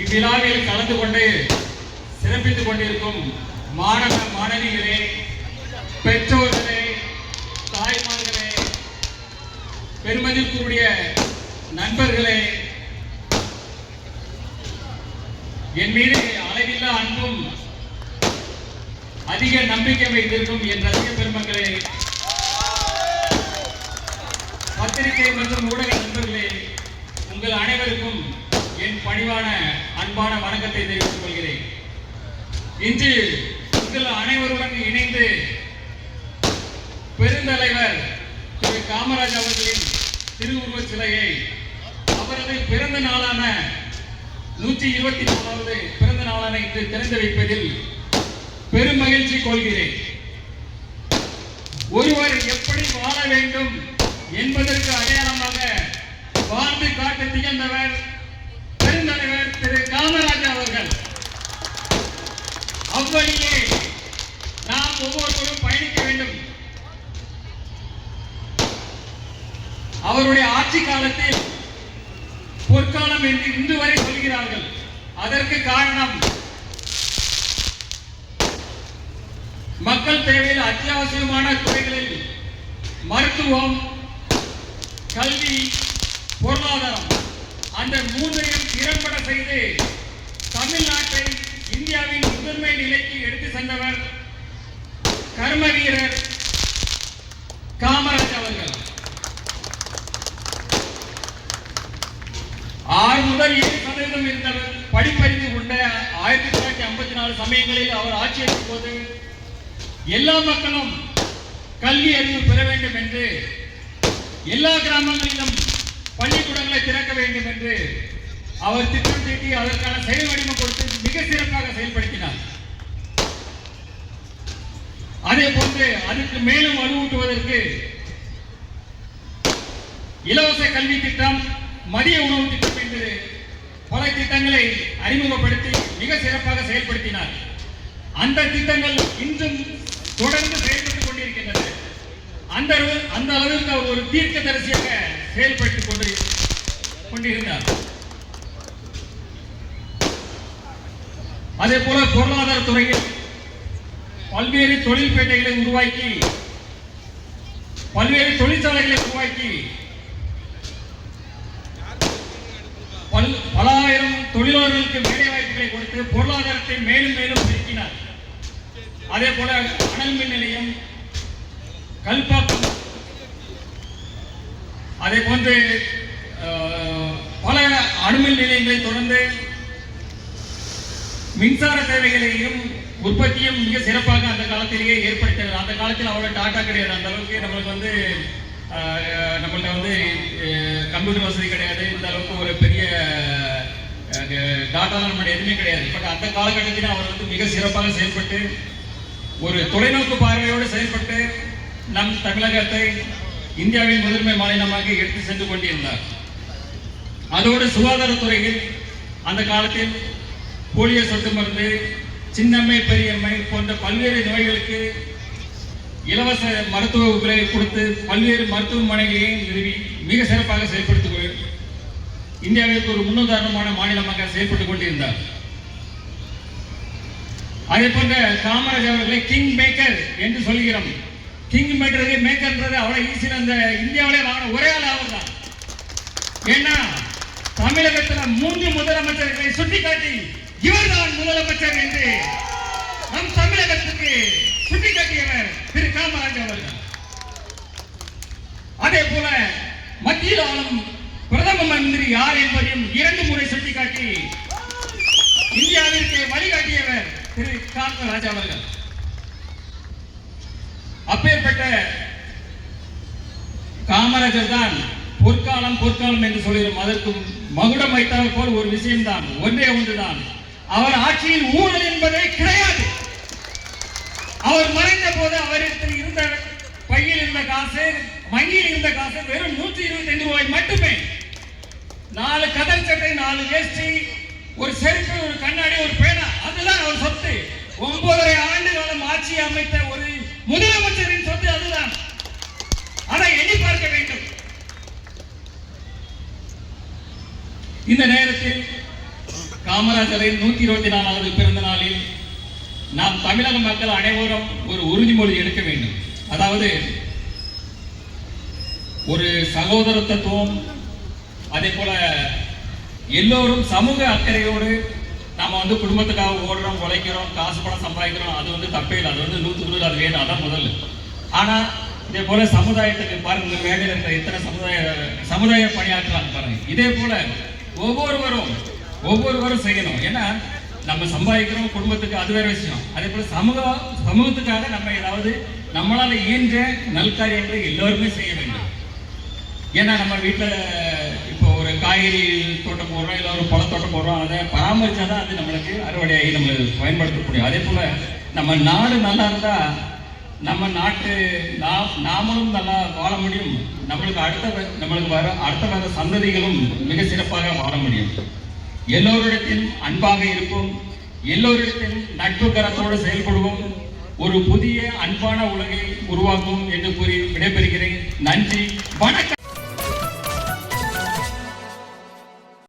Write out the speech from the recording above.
இவ்விழாவில் கலந்து கொண்டு சிறப்பித்துக் கொண்டிருக்கும் மாணவ மாணவிகளே, பெற்றோர்களே, தாய்மார்களே, பெருமதிக்குரிய நண்பர்களே, என் மீது அளவில்லா அன்பும் அதிக நம்பிக்கை வைத்திருக்கும் என் ரசிக பெருமக்களே, பத்திரிகை மற்றும் ஊடக நண்பர்களே, உங்கள் அனைவருக்கும் என் பணிவான அன்பான வணக்கத்தை தெரிவித்துக் கொள்கிறேன். இன்று உங்கள் அனைவருடன் இணைந்து பெருந்தலைவர் திரு காமராஜ் அவர்களின் திருவுருவச் சிலையை அவரது பிறந்த நாளான 124வது பிறந்த நாளான இன்று திறந்து வைப்பதில் பெரும் மகிழ்ச்சி கொள்கிறேன். ஒருவர் எப்படி வாழ வேண்டும் என்பதற்கு அடையாளமாக வாழ்ந்து காட்ட திகழ்ந்தவர் பெருந்தலைவர் திரு காமராஜ் அவர்கள். அவ்வழியே நாம் ஒவ்வொருவரும் பயணிக்க வேண்டும். அவருடைய ஆட்சி காலத்தில் பொற்காலம் என்று இன்று வரை சொல்கிறார்கள். அதற்கு காரணம் மக்கள் தேவையில் அத்தியாவசியமான துறைகளில் மருத்துவம், கல்வி, பொருளாதாரம் அந்த மூன்றையும் திறம்பட செய்து தமிழ்நாட்டை இந்தியாவின் முதன்மை நிலைக்கு எடுத்து சென்றவர் கர்ம வீரர் காமராஜ் அவர்கள். 6 முதல் 7% இருந்த படிப்பறிவு கொண்ட 1954 சமயங்களில் அவர் ஆட்சி எடுக்கும் போது எல்லா மக்களும் கல்வி அறிவு பெற வேண்டும் என்று எல்லா கிராமங்களிலும் பள்ளிக்கூடங்களை திறக்க வேண்டும் என்று அவர் திட்டம் தீட்டி அதற்கான செயல் வடிவம் கொடுத்து மிக சிறப்பாக செயல்படுத்தினார். அதே போன்று அதற்கு மேலும் வலுவூட்டுவதற்கு இலவச கல்வி திட்டம், மதிய உணவு திட்டம் என்று பல திட்டங்களை அறிமுகப்படுத்தி மிக சிறப்பாக செயல்படுத்தினார். அந்த திட்டங்கள் இன்றும் தொடர்ந்து செயல்பட்டுக் கொண்டிருக்கின்றன. அந்த அளவிற்கு அவர் ஒரு தீர்க்கதரிசியாக செயல்பட்டுக் கொண்டிருந்தார். அதே போல பொருளாதார துறையில் பல்வேறு தொழில்பேட்டைகளை உருவாக்கி, பல்வேறு தொழிற்சாலைகளை உருவாக்கி பல ஆயிரம் தொழிலாளர்களுக்கு வேலை வாய்ப்புகளை கொடுத்து பொருளாதாரத்தை மேலும் மேலும் பெருக்கினார். அதே போல அனல் மின் நிலையம், கல்பாக்கம், அதே போன்று பல அணுமின் நிலையங்களை தொடர்ந்து மின்சார தேவைகளையும் உற்பத்தியும் மிக சிறப்பாக அந்த காலத்திலேயே ஏற்படுத்தினார். அந்த காலத்தில் அவ்வளவு டாட்டா கிடையாது. அந்த அளவுக்கு நம்மள்கிட்ட கம்ப்யூட்டர் வசதி கிடையாது. இந்த அளவுக்கு ஒரு பெரிய டாட்டா நம்மளுடைய எதுவுமே கிடையாது. பட் அந்த காலகட்டத்தில் அவர் மிக சிறப்பாக செயல்பட்டு ஒரு தொலைநோக்கு பார்வையோடு செயல்பட்டு நம் தமிழகத்தை இந்தியாவின் முதன்மை மாநிலமாக எடுத்து சென்று கொண்டிருந்தார். அதோடு சுகாதாரத்துறையில் அந்த காலத்தில் போலியோ சொட்டு மருந்து, சின்னம்மை, பெரியம்மை போன்ற பல்வேறு நோய்களுக்கு இலவச மருத்துவங்களை கொடுத்து பல்வேறு மருத்துவமனைகளையும் நிறுவி மிக சிறப்பாக செயல்படுத்தி இந்தியாவிற்கு ஒரு முன்னுதாரணமான மாநிலமாக செயல்பட்டுக் கொண்டிருந்தார். அதே போன்ற காமராஜ் அவர்களை கிங் மேக்கர் என்று சொல்கிறோம். கிங் மேக்கர்ன்றது அவ்வளவு ஈஸியா அந்த இந்தியாவிலே வாங்கின ஒரே ஆள் அவர் தான். ஏன்னா தமிழகத்தில் 3 முதலமைச்சர்களை சுட்டிக்காட்டி இவர்தான் முதலமைச்சர் என்று நம் தமிழகத்துக்கு சுட்டிக்காட்டியவர் திரு காமராஜ் அவர்கள். அதே போல மத்தியில் ஆளும் பிரதம மந்திரி யார் என்பதையும் 2 முறை சுட்டிக்காட்டி இந்தியாவிற்கு வழிகாட்டியவர் திரு காமராஜ் அவர்கள். அப்பேற்பட்ட காமராஜர் தான் பொற்காலம் என்று சொல்கிறோம். அதற்கு மகுடம் வைத்தால் போல் ஒரு விஷயம்தான், ஒன்றே ஒன்றுதான், அவர் ஆட்சியில் ஊழல் என்பதே கிடையாது. அவர் மறைந்த போது அவரிடத்தில் இருந்த பையில் இருந்த காசு, வங்கியில் இருந்த காசு வெறும் 125 ரூபாய் மட்டுமே. 4 கதல் சட்டை, 4 வேஷ்டி, ஒரு செருப்பு, ஒரு கண்ணாடி, ஒரு பேனா, அதுதான் அவர் சொத்து. 9.5 ஆண்டு காலம் ஆட்சி அமைத்த ஒரு முதலமைச்சரின் சொத்து அதுதான். அதை எண்ணி பார்க்க வேண்டும். இந்த நேரத்தில் காமராஜரின் 124வது பிறந்த நாளில் நாம் தமிழக மக்கள் அனைவரும் ஒரு உறுதிமொழி எடுக்க வேண்டும். அதாவது ஒரு சகோதரத்துவம், அதே போல எல்லோரும் சமூக அக்கறையோடு நாம குடும்பத்துக்காக ஓடுறோம், உழைக்கிறோம், காசு பணம் சம்பாதிக்கிறோம். அது தப்பே இல்லை, அது 100% அது வேணும், அதான் முதல். ஆனா இதே போல சமுதாயத்துக்கு பாருங்க, மேடையில் இருக்கிற எத்தனை சமுதாய பணியாற்றலாம் பாருங்க. இதே போல ஒவ்வொருவரும் செய்யணும். ஏன்னா நம்ம சம்பாதிக்கிறோம் குடும்பத்துக்கு, அது வேற விஷயம். அதே போல சமூகத்துக்காக நம்ம ஏதாவது நம்மளால இயன்ற நல்காரியங்களை எல்லோருமே செய்ய வேண்டும். ஏன்னா நம்ம வீட்டில் இப்போ ஒரு காய்கறி தோட்டம் போடுறோம், இல்லை ஒரு பழத்தோட்டம் போடுறோம், அதை பராமரிச்சாதான் அது நம்மளுக்கு அறுவடையாகி நம்மளுக்கு பயன்படுத்தக்கூடிய. அதே போல நம்ம நாடு நல்லா இருந்தா நம்ம நாட்டு நாமளும் நல்லா வாழ முடியும். நம்மளுக்கு அடுத்த வர சந்ததிகளும் மிக சிறப்பாக வாழ முடியும். எல்லோரிடத்திலும் அன்பாக இருப்போம், எல்லோரிடத்திலும் நட்பு கரத்தோடு செயல்படுவோம், ஒரு புதிய அன்பான உலகை உருவாக்கும் என்று கூறி விடைபெறுகிறேன். நன்றி, வணக்கம்.